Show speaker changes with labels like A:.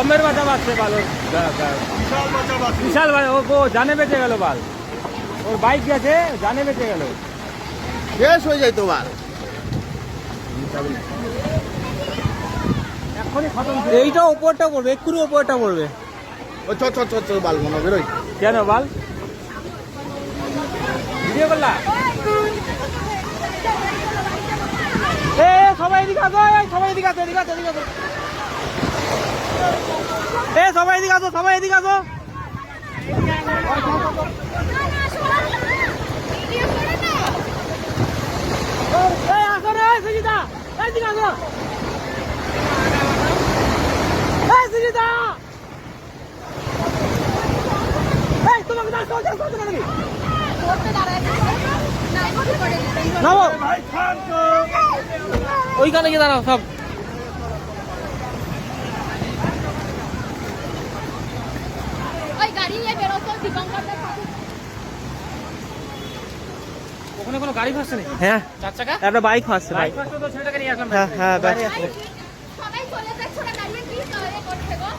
A: দমের বাচ্চা বাঁচছে বাল, বিশাল বাল, ও জানে বেঁচে গেল বাল, ওর বাইক গেছে জানে বেঁচে গেল,
B: শেষ হয়ে যায় তো বাল।
A: এখনই খতম। এইটা ওপরটা পড়বে, এক্ষুনি ওপরটা পড়বে।
B: ও চ চ চ চ বাল মনে বেরোই।
A: কেন বাল ভিডিও করলা? এ সবাই এদিকে আসো, সবাই এদিকে আসো, এদিকে আসো, এদিকে আসো, এ সবাই এদিকে আসো, সবাই এদিকে আসো। এই আসো রে সুজিতা, এদিকে আসো, এই সুজিতা, এই তোমাকে দাঁড়াও, নাকি নামো, ওইখানে গিয়ে দাঁড়াও সব। ওখানে কোনো গাড়ি ফাঁসছে নাকি?
C: হ্যাঁ,
A: চার চাকা
C: একটা বাইক ফাঁসছে।
A: বাইক ফাঁসছে তো ছেলেটাকে নিয়ে আসলাম।
C: হ্যাঁ হ্যাঁ,
D: সবাই চলে যাচ্ছে, ওরা দাঁড়িয়ে কি করছে গো?